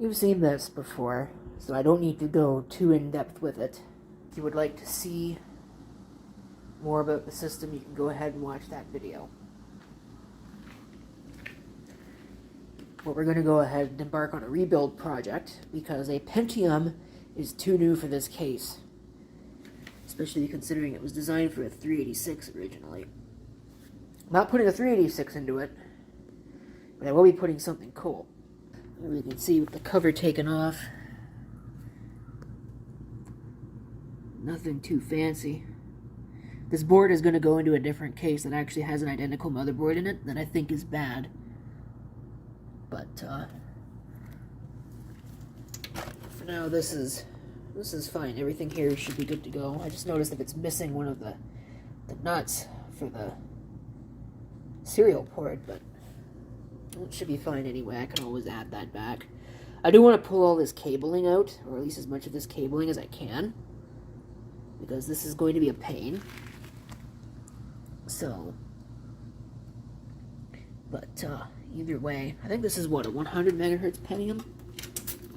You've seen this before, so I don't need to go too in-depth with it. If you would like to see more about the system, you can go ahead and watch that video. But we're going to go ahead and embark on a rebuild project because a Pentium is too new for this case, especially considering it was designed for a 386 originally. I'm not putting a 386 into it, but I will be putting something cool. Here you can see with the cover taken off. Nothing too fancy. This board is going to go into a different case that actually has an identical motherboard in it that I think is bad. But for now, this is fine. Everything here should be good to go. I just noticed if it's missing one of the nuts for the serial port, but it should be fine anyway. I can always add that back. I do want to pull all this cabling out, or at least as much of this cabling as I can, because this is going to be a pain. So, but either way, I think this is what, a 100 megahertz Pentium?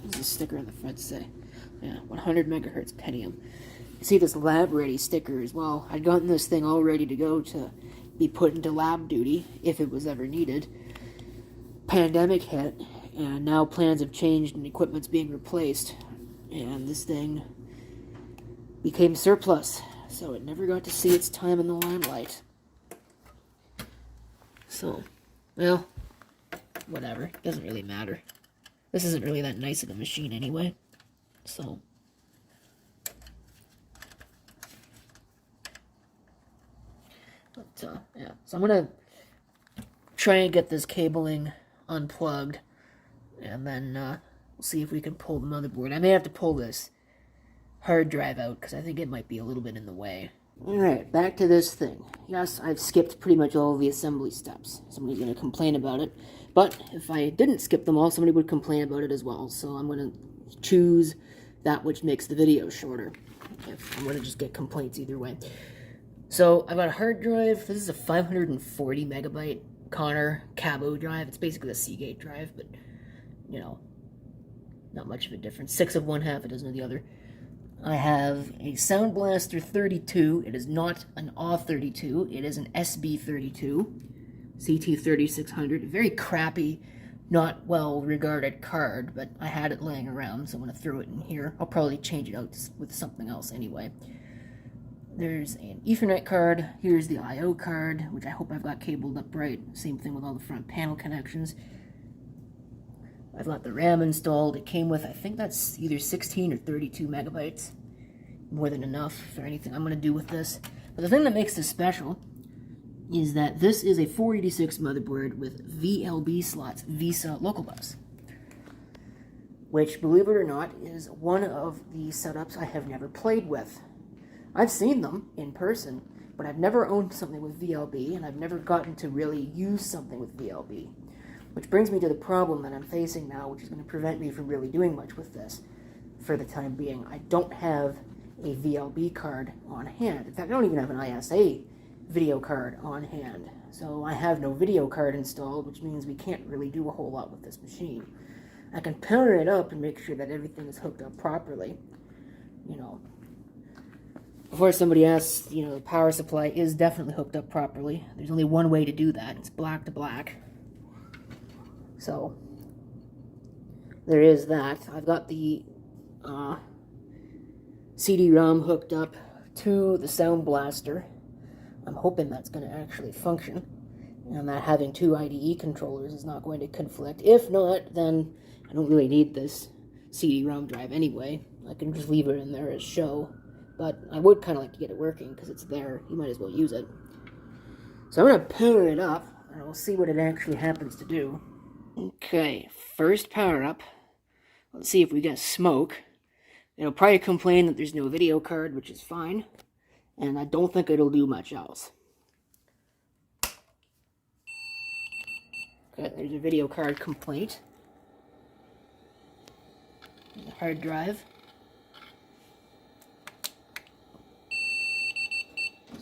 What does the sticker on the front say? Yeah, 100 megahertz Pentium. You see this lab ready sticker as well. I'd gotten this thing all ready to go to be put into lab duty if it was ever needed. Pandemic hit, and now plans have changed and equipment's being replaced, and this thing became surplus, so it never got to see its time in the limelight. So, well, whatever. It doesn't really matter. This isn't really that nice of a machine anyway, so. But, yeah. So I'm gonna try and get this cabling unplugged, and then we'll see if we can pull the motherboard. I may have to pull this hard drive out, because I think it might be a little bit in the way. Alright, back to this thing. Yes, I've skipped pretty much all of the assembly steps. Somebody's going to complain about it. But if I didn't skip them all, somebody would complain about it as well. So I'm going to choose that which makes the video shorter. I'm going to just get complaints either way. So I've got a hard drive. This is a 540 megabyte Connor Cabo drive. It's basically a Seagate drive, but, you know, not much of a difference. 6 of one, half a dozen of the other. I have a Sound Blaster 32. It is not an AW32. It is an SB32. CT3600. A very crappy, not well-regarded card, but I had it laying around, so I'm going to throw it in here. I'll probably change it out with something else anyway. There's an Ethernet card. Here's the I/O card, which I hope I've got cabled up right. Same thing with all the front panel connections. I've got the RAM installed. It came with, I think that's either 16 or 32 megabytes. More than enough for anything I'm going to do with this. But the thing that makes this special is that this is a 486 motherboard with VLB slots, VESA local bus. Which, believe it or not, is one of the setups I have never played with. I've seen them in person, but I've never owned something with VLB, and I've never gotten to really use something with VLB. Which brings me to the problem that I'm facing now, which is going to prevent me from really doing much with this for the time being. I don't have a VLB card on hand. In fact, I don't even have an ISA video card on hand. So I have no video card installed, which means we can't really do a whole lot with this machine. I can power it up and make sure that everything is hooked up properly. You know, before somebody asks, you know, the power supply is definitely hooked up properly. There's only one way to do that. It's black to black. So, there is that. I've got the CD-ROM hooked up to the Sound Blaster. I'm hoping that's going to actually function, and that having two IDE controllers is not going to conflict. If not, then I don't really need this CD-ROM drive anyway. I can just leave it in there as show, but I would kind of like to get it working because it's there. You might as well use it. So I'm going to power it up, and we'll see what it actually happens to do. Okay, first power up. Let's see if we get smoke. It'll probably complain that there's no video card, which is fine. And I don't think it'll do much else. Okay, there's a video card complaint. The hard drive.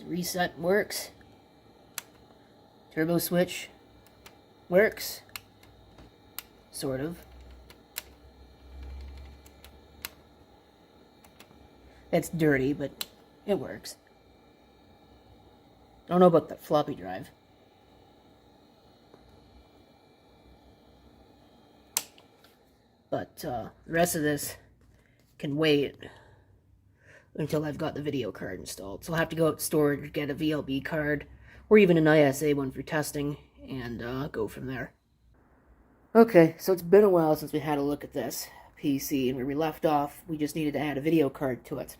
Reset works. Turbo switch works. Sort of. It's dirty, but it works. I don't know about the floppy drive. But the rest of this can wait until I've got the video card installed. So I'll have to go out to storage, get a VLB card, or even an ISA one for testing, and go from there. Okay, so it's been a while since we had a look at this PC, and where we left off, we just needed to add a video card to it.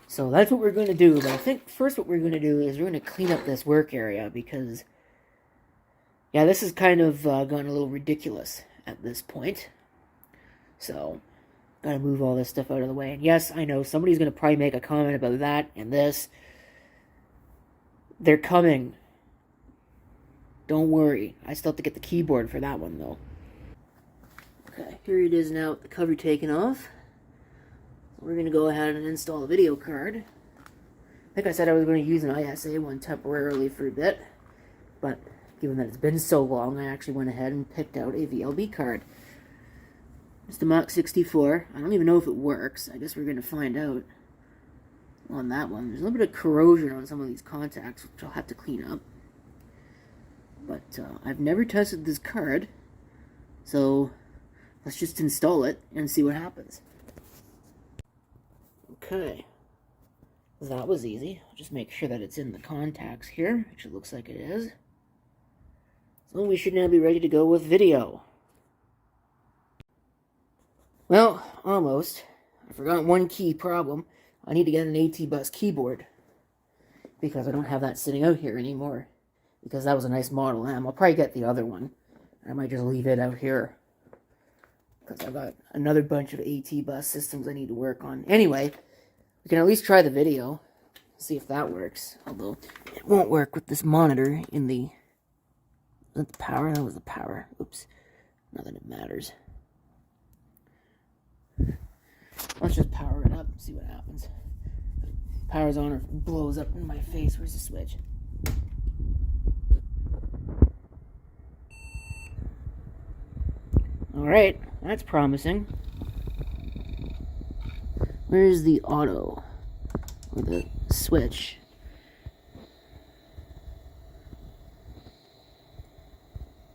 So that's what we're going to do, but I think first what we're going to do is we're going to clean up this work area, because, yeah, this has kind of gone a little ridiculous at this point. So, gotta move all this stuff out of the way. And yes, I know, somebody's going to probably make a comment about that and this. They're coming. Don't worry. I still have to get the keyboard for that one, though. Okay, here it is now with the cover taken off. We're going to go ahead and install a video card. Like I said, I was going to use an ISA one temporarily for a bit. But given that it's been so long, I actually went ahead and picked out a VLB card. It's the Mach 64. I don't even know if it works. I guess we're going to find out on that one. There's a little bit of corrosion on some of these contacts, which I'll have to clean up. But I've never tested this card, so let's just install it and see what happens. Okay, that was easy. I'll just make sure that it's in the contacts here, which it looks like it is. So we should now be ready to go with video. Well, almost. I forgot one key problem. I need to get an AT-Bus keyboard, because I don't have that sitting out here anymore. Because that was a nice Model M. I'll probably get the other one. I might just leave it out here, because I've got another bunch of AT-Bus systems I need to work on. Anyway, we can at least try the video, see if that works. Although, it won't work with this monitor in the... Was that the power? That was the power. Oops. Not that it matters. Let's just power it up and see what happens. Power's on or blows up in my face. Where's the switch? Alright, that's promising. Where's the auto? Or the switch?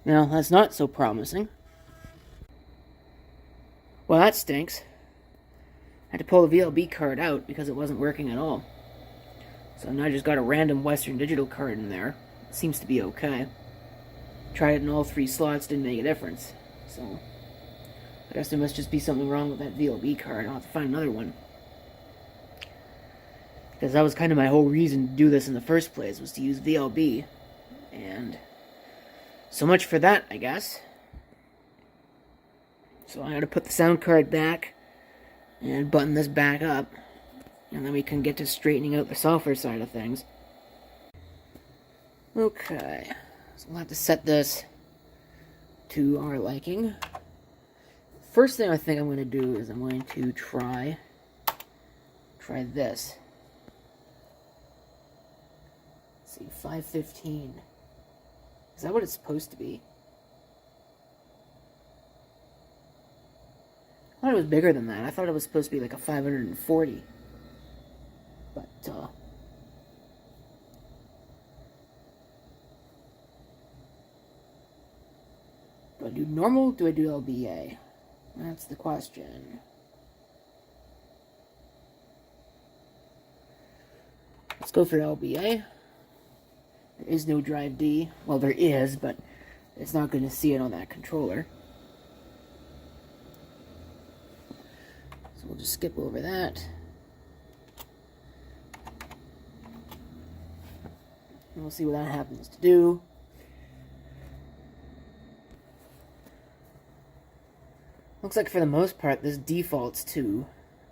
No, that's not so promising. Well, that stinks. I had to pull the VLB card out because it wasn't working at all. So now I just got a random Western Digital card in there. It seems to be okay. Tried it in all 3 slots, didn't make a difference. So, I guess there must just be something wrong with that VLB card. I'll have to find another one. Because that was kind of my whole reason to do this in the first place, was to use VLB. And so much for that, I guess. So I gotta put the sound card back and button this back up, and then we can get to straightening out the software side of things. Okay, so we'll have to set this to our liking. First thing I think I'm going to do is I'm going to try this. Let's see, 515. Is that what it's supposed to be? I thought it was bigger than that. I thought it was supposed to be like a 540. But, do I do normal? Do I do LBA? That's the question. Let's go for LBA. There is no drive D. Well, there is, but it's not going to see it on that controller. So we'll just skip over that. And we'll see what that happens to do. Looks like for the most part this defaults to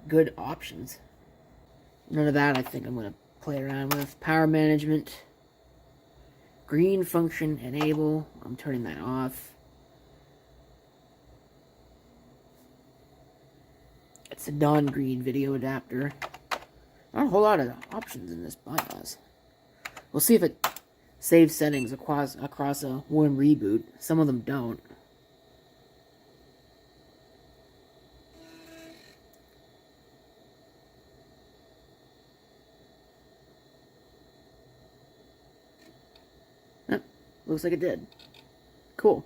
good options. None of that I think I'm going to play around with. Power management. Green function enable. I'm turning that off. It's a non-green video adapter. Not a whole lot of options in this BIOS. We'll see if it saves settings across a warm reboot. Some of them don't. Looks like it did. Cool.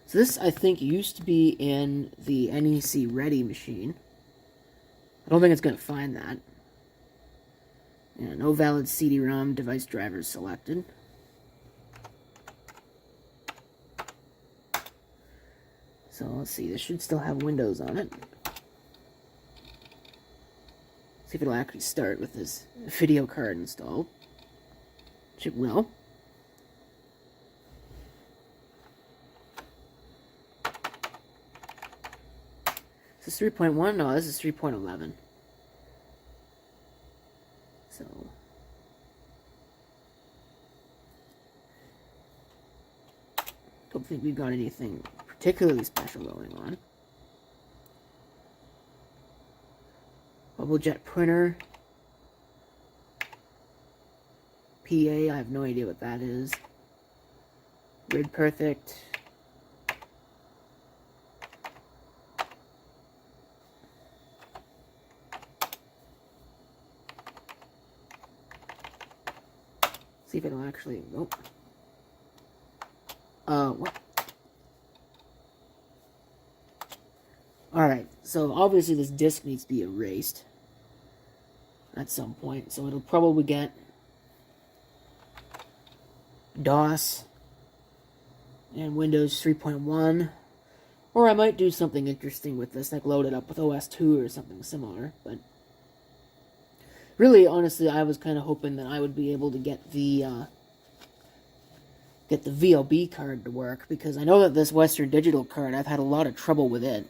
So this, I think, used to be in the NEC Ready machine. I don't think it's going to find that. Yeah, no valid CD-ROM device drivers selected. So let's see, this should still have Windows on it. See if it'll actually start with this video card installed. Which it will. Is this 3.1? No, this is 3.11. So don't think we've got anything particularly special going on. Bubble jet printer. PA, I have no idea what that is. Grid perfect. See if it'll actually, nope. What? Alright, so obviously this disk needs to be erased at some point, so it'll probably get DOS and Windows 3.1, or I might do something interesting with this, like load it up with OS 2 or something similar, but really, honestly, I was kind of hoping that I would be able to get the VLB card to work, because I know that this Western Digital card, I've had a lot of trouble with it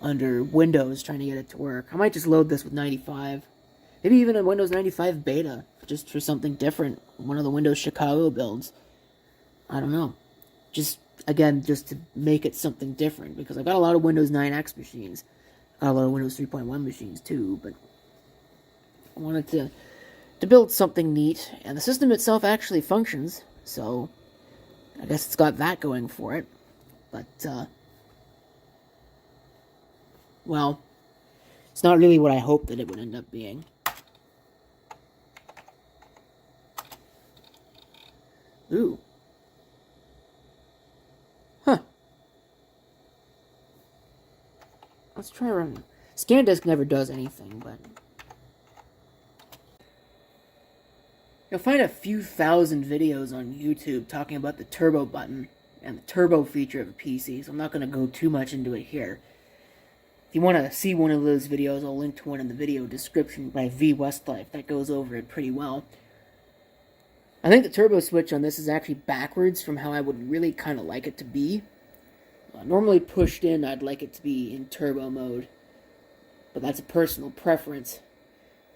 under Windows trying to get it to work. I might just load this with 95. Maybe even a Windows 95 beta, just for something different. One of the Windows Chicago builds. I don't know. Just, again, just to make it something different, because I've got a lot of Windows 9X machines. Got a lot of Windows 3.1 machines, too, but I wanted to build something neat, and the system itself actually functions, so I guess it's got that going for it. But, well, it's not really what I hoped that it would end up being. Ooh. Huh. Let's try running. ScanDisk never does anything, but you'll find a few thousand videos on YouTube talking about the turbo button and the turbo feature of a PC, so I'm not going to go too much into it here. If you want to see one of those videos, I'll link to one in the video description by V Westlife. That goes over it pretty well. I think the turbo switch on this is actually backwards from how I would really kind of like it to be. Normally pushed in, I'd like it to be in turbo mode, but that's a personal preference.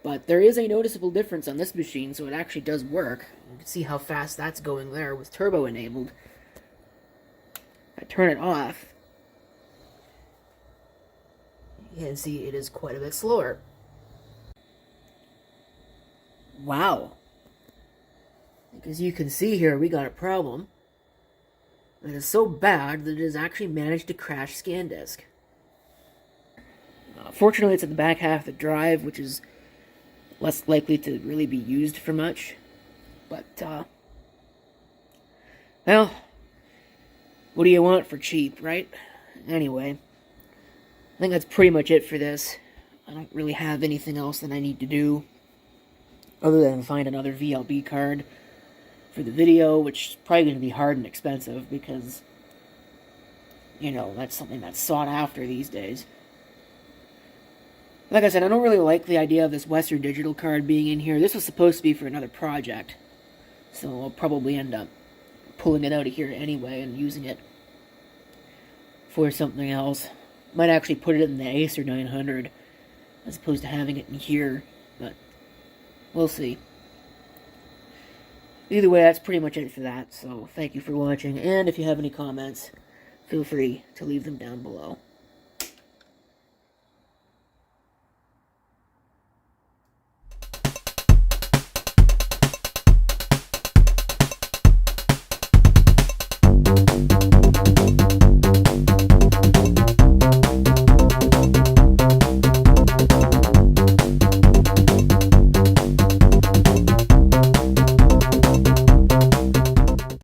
But there is a noticeable difference on this machine, so it actually does work. You can see how fast that's going there with turbo enabled. If I turn it off, you can see it is quite a bit slower. Wow. As you can see here, we got a problem. It is so bad that it has actually managed to crash ScanDisk. Fortunately, it's at the back half of the drive, which is less likely to really be used for much. But, well, what do you want for cheap, right? Anyway, I think that's pretty much it for this. I don't really have anything else that I need to do other than find another VLB card for the video, which is probably going to be hard and expensive because, you know, that's something that's sought after these days. Like I said, I don't really like the idea of this Western Digital card being in here. This was supposed to be for another project, so I'll probably end up pulling it out of here anyway and using it for something else. Might actually put it in the Acer 900 as opposed to having it in here, but we'll see. Either way, that's pretty much it for that, so thank you for watching, and if you have any comments, feel free to leave them down below.